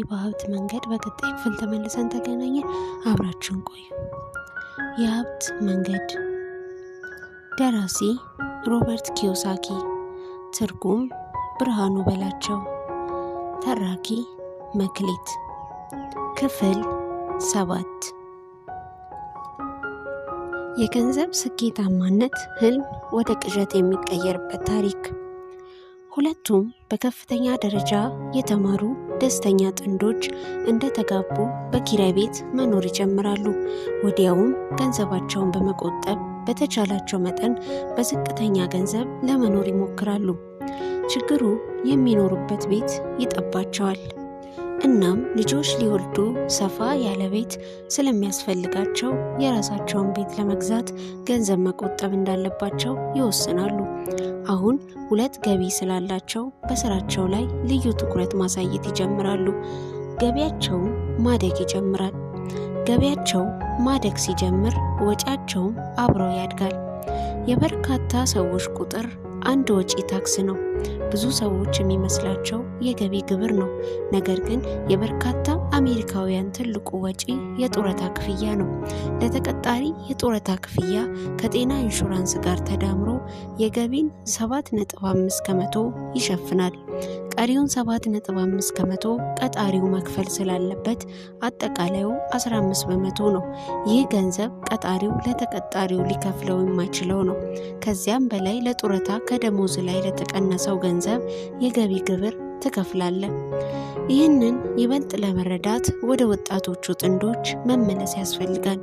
በሀብት መንገድ በቀጣይ ክፍል ተመልሰን ተገናኘን። አብራችሁን ቆዩ። የሀብት መንገድ። ደራሲ ሮበርት ኪዮሳኪ፣ ትርጉም ብርሃኑ በላቸው፣ ተራኪ መክሊት። ክፍል 7። የገንዘብ ስኬታማነት ህልም ወደ ቅዠት የሚቀየርበት ታሪክ። ሁለቱም በከፍተኛ ደረጃ የተማሩ ደስተኛ ጥንዶች እንደተጋቡ በኪራይ ቤት መኖር ይጀምራሉ። ወዲያውም ገንዘባቸውን በመቆጠብ በተቻላቸው መጠን በዝቅተኛ ገንዘብ ለመኖር ይሞክራሉ። ችግሩ የሚኖሩበት ቤት ይጠባቸዋል። እናም ልጆች ሊወልዱ ሰፋ ያለ ቤት ስለሚያስፈልጋቸው የራሳቸውን ቤት ለመግዛት ገንዘብ መቆጠብ እንዳለባቸው ይወስናሉ። አሁን 2 ገቢ ስላላቸው በስራቸው ላይ ልዩ ትኩረት ማሳየት ይጀምራሉ። ገቢያቸው ማደግ ይጀምራል። ገቢያቸው ማደግ ሲጀምር ወጪያቸውም አብረው ያድጋል። የበርካታ ሰዎች ቁጥር አንድ ወጪ ታክስ ነው። ብዙ ሰዎች የሚመስላቸው የገቢ ግብር ነው። ነገር ግን የበርካታ አሜሪካውያን ትልቁ ወጪ የጡረታ ክፍያ ነው። ለተቀጣሪ የጡረታ ክፍያ ከጤና ኢንሹራንስ ጋር ተዳምሮ የገቢን 7.5 ከመቶ ይሸፍናል። ቀሪውን 7.5 ከመቶ ቀጣሪው መክፈል ስላለበት አጠቃላዩ 15 በመቶ ነው። ይህ ገንዘብ ቀጣሪው ለተቀጣሪው ሊከፍለው የማይችለው ነው። ከዚያም በላይ ለጡረታ ከደሞዝ ላይ ለተቀነሰው ገንዘብ የገቢ ግብር ትከፍላለህ። ይህንን ይበልጥ ለመረዳት ወደ ወጣቶቹ ጥንዶች መመለስ ያስፈልጋል።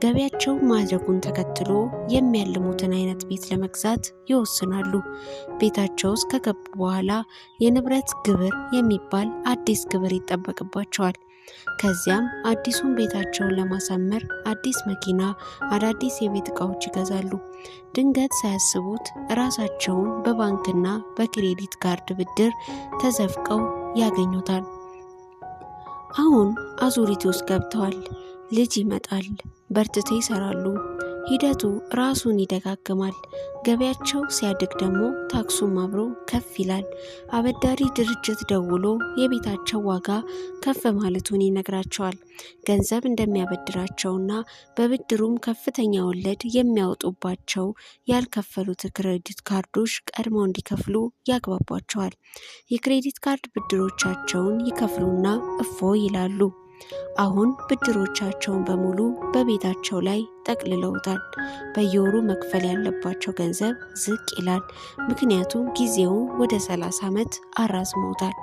ገቢያቸው ማድረጉን ተከትሎ የሚያልሙትን አይነት ቤት ለመግዛት ይወስናሉ። ቤታቸው ውስጥ ከገቡ በኋላ የንብረት ግብር የሚባል አዲስ ግብር ይጠበቅባቸዋል። ከዚያም አዲሱን ቤታቸውን ለማሳመር አዲስ መኪና፣ አዳዲስ የቤት ዕቃዎች ይገዛሉ። ድንገት ሳያስቡት ራሳቸውን በባንክና በክሬዲት ካርድ ብድር ተዘፍቀው ያገኙታል። አሁን አዙሪት ውስጥ ገብተዋል። ልጅ ይመጣል። በርትተው ይሰራሉ። ሂደቱ ራሱን ይደጋግማል። ገቢያቸው ሲያድግ ደግሞ ታክሱም አብሮ ከፍ ይላል። አበዳሪ ድርጅት ደውሎ የቤታቸው ዋጋ ከፍ ማለቱን ይነግራቸዋል። ገንዘብ እንደሚያበድራቸውና በብድሩም ከፍተኛ ወለድ የሚያወጡባቸው ያልከፈሉት ክሬዲት ካርዶች ቀድመው እንዲከፍሉ ያግባቧቸዋል። የክሬዲት ካርድ ብድሮቻቸውን ይከፍሉና እፎይ ይላሉ። አሁን ብድሮቻቸውን በሙሉ በቤታቸው ላይ ጠቅልለውታል። በየወሩ መክፈል ያለባቸው ገንዘብ ዝቅ ይላል። ምክንያቱም ጊዜውን ወደ 30 ዓመት አራዝመውታል።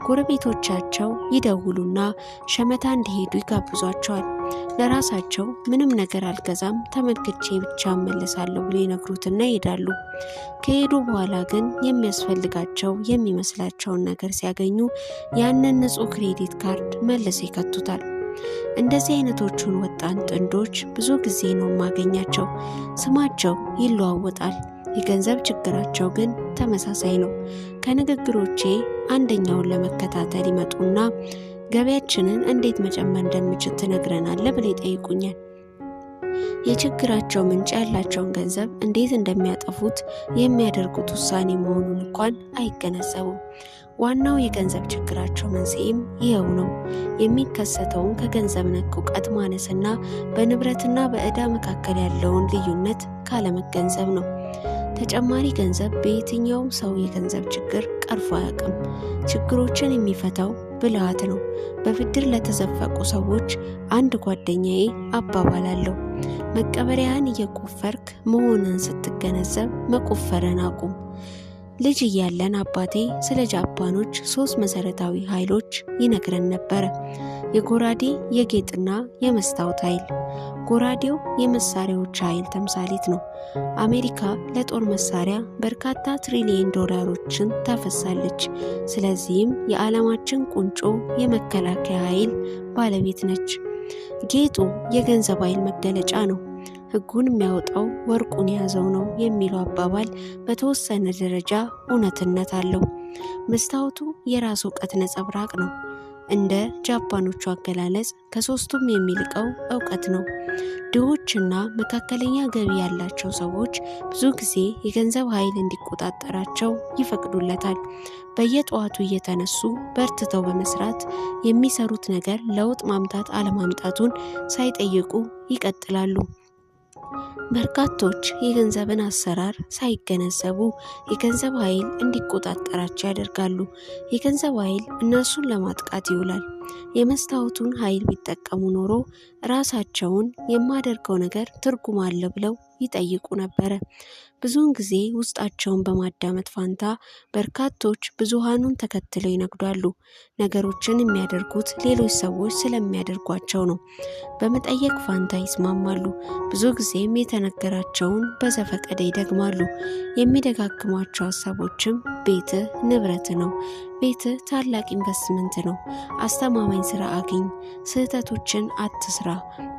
ጎረቤቶቻቸው ይደውሉና ሸመታ እንዲሄዱ ይጋብዟቸዋል። ለራሳቸው ምንም ነገር አልገዛም፣ ተመልክቼ ብቻ እመለሳለሁ ብሎ ይነግሩትና ይሄዳሉ። ከሄዱ በኋላ ግን የሚያስፈልጋቸው የሚመስላቸውን ነገር ሲያገኙ ያንን ንጹህ ክሬዲት ካርድ መልሰው ይከቱታል። እንደዚህ አይነቶቹን ወጣት ጥንዶች ብዙ ጊዜ ነው የማገኛቸው። ስማቸው ይለዋወጣል፣ የገንዘብ ችግራቸው ግን ተመሳሳይ ነው። ከንግግሮቼ አንደኛውን ለመከታተል ይመጡና ገቢያችንን እንዴት መጨመር እንደምችል ትነግረናለህ ብለው ይጠይቁኛል። የችግራቸው ምንጭ ያላቸውን ገንዘብ እንዴት እንደሚያጠፉት የሚያደርጉት ውሳኔ መሆኑን እንኳን አይገነዘቡም። ዋናው የገንዘብ ችግራቸው መንስኤም ይኸው ነው። የሚከሰተውን ከገንዘብ ነክ እውቀት ማነስና በንብረትና በዕዳ መካከል ያለውን ልዩነት ካለመገንዘብ ነው። ተጨማሪ ገንዘብ በየትኛውም ሰው የገንዘብ ችግር ቀርፎ አያውቅም። ችግሮችን የሚፈታው ብልሃት ነው። በብድር ለተዘፈቁ ሰዎች አንድ ጓደኛዬ አባባል አለው። መቀበሪያህን እየቆፈርክ መሆንን ስትገነዘብ መቆፈርን አቁም። ልጅ እያለን አባቴ ስለ ጃፓኖች 3 መሰረታዊ ኃይሎች ይነግረን ነበረ። የጎራዴ፣ የጌጥና የመስታወት ኃይል። ጎራዴው የመሳሪያዎች ኃይል ተምሳሌት ነው። አሜሪካ ለጦር መሳሪያ በርካታ ትሪሊየን ዶላሮችን ታፈሳለች። ስለዚህም የዓለማችን ቁንጮ የመከላከያ ኃይል ባለቤት ነች። ጌጡ የገንዘብ ኃይል መገለጫ ነው። ሕጉን የሚያወጣው ወርቁን የያዘው ነው የሚለው አባባል በተወሰነ ደረጃ እውነትነት አለው። መስታወቱ የራስ እውቀት ነጸብራቅ ነው። እንደ ጃፓኖቹ አገላለጽ ከሶስቱም የሚልቀው ዕውቀት ነው። ድሆችና መካከለኛ ገቢ ያላቸው ሰዎች ብዙ ጊዜ የገንዘብ ኃይል እንዲቆጣጠራቸው ይፈቅዱለታል። በየጠዋቱ እየተነሱ በርትተው በመስራት የሚሰሩት ነገር ለውጥ ማምጣት አለማምጣቱን ሳይጠይቁ ይቀጥላሉ። በርካቶች የገንዘብን አሰራር ሳይገነዘቡ የገንዘብ ኃይል እንዲቆጣጠራቸው ያደርጋሉ። የገንዘብ ኃይል እነሱን ለማጥቃት ይውላል። የመስታወቱን ኃይል ቢጠቀሙ ኖሮ ራሳቸውን የማደርገው ነገር ትርጉም አለ ብለው ይጠይቁ ነበረ። ብዙውን ጊዜ ውስጣቸውን በማዳመጥ ፋንታ በርካቶች ብዙሃኑን ተከትለው ይነግዳሉ። ነገሮችን የሚያደርጉት ሌሎች ሰዎች ስለሚያደርጓቸው ነው። በመጠየቅ ፋንታ ይስማማሉ። ብዙ ጊዜም የተነገራቸውን በዘፈቀደ ይደግማሉ። የሚደጋግሟቸው ሀሳቦችም ቤትህ ንብረት ነው፣ ቤትህ ታላቅ ኢንቨስትመንት ነው፣ አስተማማኝ ስራ አግኝ፣ ስህተቶችን አትስራ፣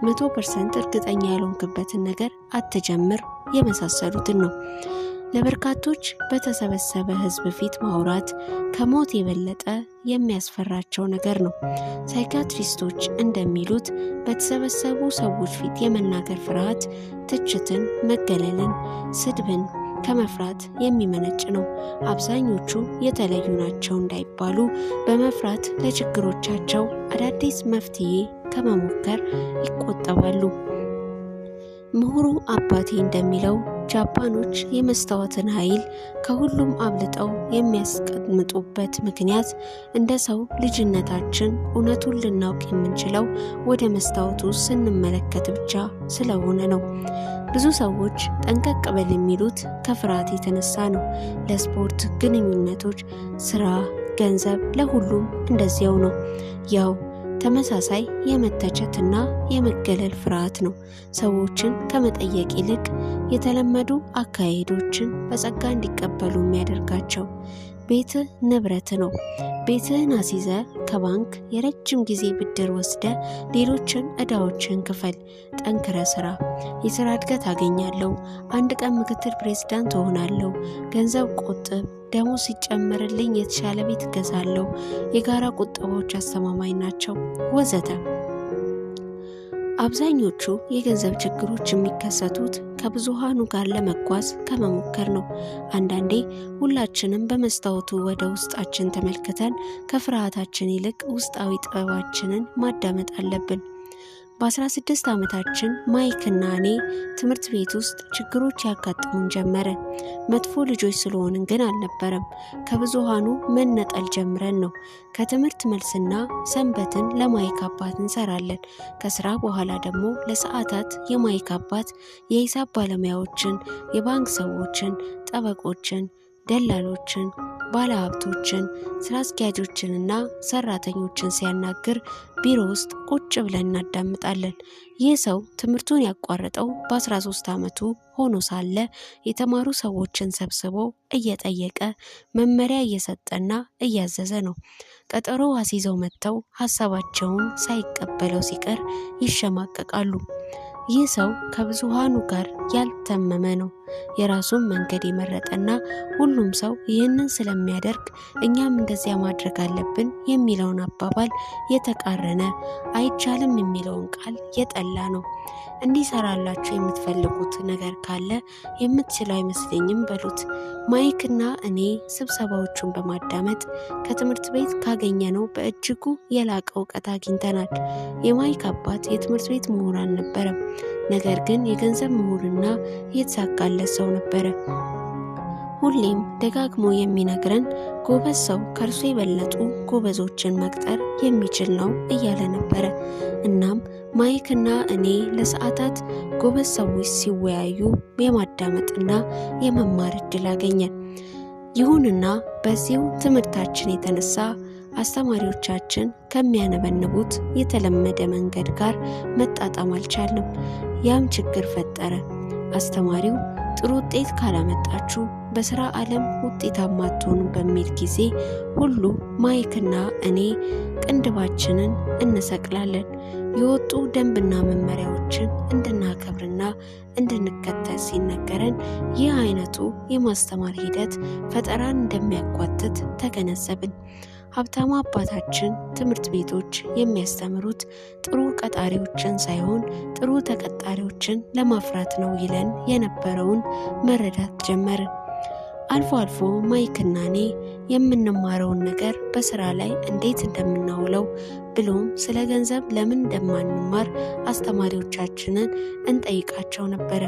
100% እርግጠኛ ያልሆንክበትን ነገር አትጀምር የመሳሰሉትን ነው። ለበርካቶች በተሰበሰበ ሕዝብ ፊት ማውራት ከሞት የበለጠ የሚያስፈራቸው ነገር ነው። ሳይካትሪስቶች እንደሚሉት በተሰበሰቡ ሰዎች ፊት የመናገር ፍርሃት ትችትን፣ መገለልን፣ ስድብን ከመፍራት የሚመነጭ ነው። አብዛኞቹ የተለዩ ናቸው እንዳይባሉ በመፍራት ለችግሮቻቸው አዳዲስ መፍትሄ ከመሞከር ይቆጠባሉ። ምሁሩ አባቴ እንደሚለው ጃፓኖች የመስታወትን ኃይል ከሁሉም አብልጠው የሚያስቀምጡበት ምክንያት እንደ ሰው ልጅነታችን እውነቱን ልናውቅ የምንችለው ወደ መስታወቱ ስንመለከት ብቻ ስለሆነ ነው። ብዙ ሰዎች ጠንቀቅ በል የሚሉት ከፍርሃት የተነሳ ነው። ለስፖርት፣ ግንኙነቶች፣ ስራ፣ ገንዘብ፣ ለሁሉም እንደዚያው ነው። ያው ተመሳሳይ የመተቸትና የመገለል ፍርሃት ነው ሰዎችን ከመጠየቅ ይልቅ የተለመዱ አካሄዶችን በጸጋ እንዲቀበሉ የሚያደርጋቸው። ቤትህ ንብረት ነው። ቤትህን አስይዘ ከባንክ የረጅም ጊዜ ብድር ወስደ ሌሎችን ዕዳዎችን ክፈል። ጠንክረ ስራ። የስራ እድገት አገኛለሁ፣ አንድ ቀን ምክትል ፕሬዝዳንት እሆናለሁ፣ ገንዘብ ቆጥብ፣ ደሞዝ ሲጨመርልኝ የተሻለ ቤት እገዛለሁ፣ የጋራ ቁጠባዎች አስተማማኝ ናቸው ወዘተ። አብዛኞቹ የገንዘብ ችግሮች የሚከሰቱት ከብዙሃኑ ጋር ለመጓዝ ከመሞከር ነው። አንዳንዴ ሁላችንም በመስታወቱ ወደ ውስጣችን ተመልክተን ከፍርሃታችን ይልቅ ውስጣዊ ጥበባችንን ማዳመጥ አለብን። በ16 ዓመታችን ማይክና እኔ ትምህርት ቤት ውስጥ ችግሮች ያጋጥሙን ጀመረ። መጥፎ ልጆች ስለሆንን ግን አልነበረም። ከብዙሃኑ መነጠል ጀምረን ነው። ከትምህርት መልስና ሰንበትን ለማይክ አባት እንሰራለን። ከስራ በኋላ ደግሞ ለሰዓታት የማይክ አባት የሂሳብ ባለሙያዎችን፣ የባንክ ሰዎችን፣ ጠበቆችን፣ ደላሎችን፣ ባለሀብቶችን፣ ስራ አስኪያጆችንና ሰራተኞችን ሲያናግር ቢሮ ውስጥ ቁጭ ብለን እናዳምጣለን። ይህ ሰው ትምህርቱን ያቋረጠው በ13 ዓመቱ ሆኖ ሳለ የተማሩ ሰዎችን ሰብስቦ እየጠየቀ መመሪያ እየሰጠና እያዘዘ ነው። ቀጠሮ አስይዘው መጥተው ሀሳባቸውን ሳይቀበለው ሲቀር ይሸማቀቃሉ። ይህ ሰው ከብዙሃኑ ጋር ያልተመመ ነው። የራሱን መንገድ የመረጠና ሁሉም ሰው ይህንን ስለሚያደርግ እኛም እንደዚያ ማድረግ አለብን የሚለውን አባባል የተቃረነ፣ አይቻልም የሚለውን ቃል የጠላ ነው። እንዲሰራላችሁ የምትፈልጉት ነገር ካለ የምትችለው አይመስለኝም በሉት። ማይክና እኔ ስብሰባዎቹን በማዳመጥ ከትምህርት ቤት ካገኘነው በእጅጉ የላቀ እውቀት አግኝተናል። የማይክ አባት የትምህርት ቤት ምሁር አልነበረም፣ ነገር ግን የገንዘብ ምሁርና የተሳካለት ሰው ነበረ። ሁሌም ደጋግሞ የሚነግረን ጎበዝ ሰው ከእርሱ የበለጡ ጎበዞችን መቅጠር የሚችል ነው እያለ ነበረ። እናም ማይክና እኔ ለሰዓታት ጎበዝ ሰዎች ሲወያዩ የማዳመጥና የመማር እድል አገኘን። ይሁንና በዚሁ ትምህርታችን የተነሳ አስተማሪዎቻችን ከሚያነበንቡት የተለመደ መንገድ ጋር መጣጣም አልቻልንም። ያም ችግር ፈጠረ። አስተማሪው ጥሩ ውጤት ካላመጣችሁ በስራ ዓለም ውጤታማ አትሆኑም በሚል ጊዜ ሁሉ ማይክና እኔ ቅንድባችንን እንሰቅላለን። የወጡ ደንብና መመሪያዎችን እንድናከብርና እንድንከተል ሲነገረን ይህ አይነቱ የማስተማር ሂደት ፈጠራን እንደሚያጓትት ተገነዘብን። ሀብታም አባታችን ትምህርት ቤቶች የሚያስተምሩት ጥሩ ቀጣሪዎችን ሳይሆን ጥሩ ተቀጣሪዎችን ለማፍራት ነው ይለን የነበረውን መረዳት ጀመርን። አልፎ አልፎ ማይክና እኔ የምንማረውን ነገር በስራ ላይ እንዴት እንደምናውለው ብሎም ስለ ገንዘብ ለምን እንደማንማር አስተማሪዎቻችንን እንጠይቃቸው ነበረ።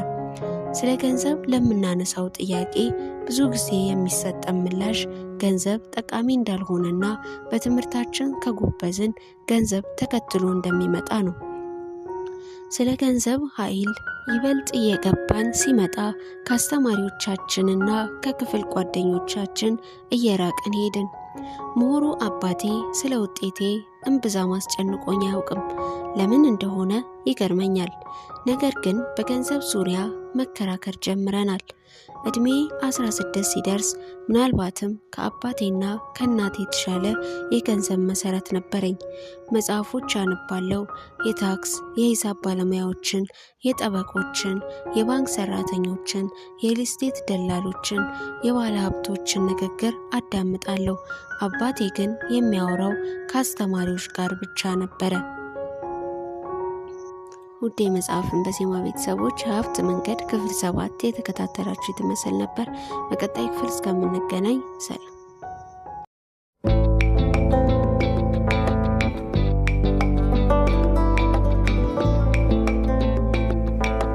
ስለ ገንዘብ ለምናነሳው ጥያቄ ብዙ ጊዜ የሚሰጠን ምላሽ ገንዘብ ጠቃሚ እንዳልሆነና በትምህርታችን ከጎበዝን ገንዘብ ተከትሎ እንደሚመጣ ነው። ስለ ገንዘብ ኃይል ይበልጥ እየገባን ሲመጣ ከአስተማሪዎቻችንና ከክፍል ጓደኞቻችን እየራቅን ሄድን። ምሁሩ አባቴ ስለ ውጤቴ እምብዛም አስጨንቆኝ አያውቅም። ለምን እንደሆነ ይገርመኛል። ነገር ግን በገንዘብ ዙሪያ መከራከር ጀምረናል። እድሜ 16 ሲደርስ ምናልባትም ከአባቴና ከእናቴ የተሻለ የገንዘብ መሰረት ነበረኝ። መጽሐፎች አነባለሁ። የታክስ፣ የሂሳብ ባለሙያዎችን፣ የጠበቆችን፣ የባንክ ሰራተኞችን፣ የሪልስቴት ደላሎችን፣ የባለ ሀብቶችን ንግግር አዳምጣለሁ። አባቴ ግን የሚያወራው ከአስተማሪዎች ጋር ብቻ ነበረ። ውድ የመጽሐፍን በዜማ ቤተሰቦች የሀብት መንገድ ክፍል 7 የተከታተላችሁ ይመስል ነበር። በቀጣይ ክፍል እስከምንገናኝ ሰላም።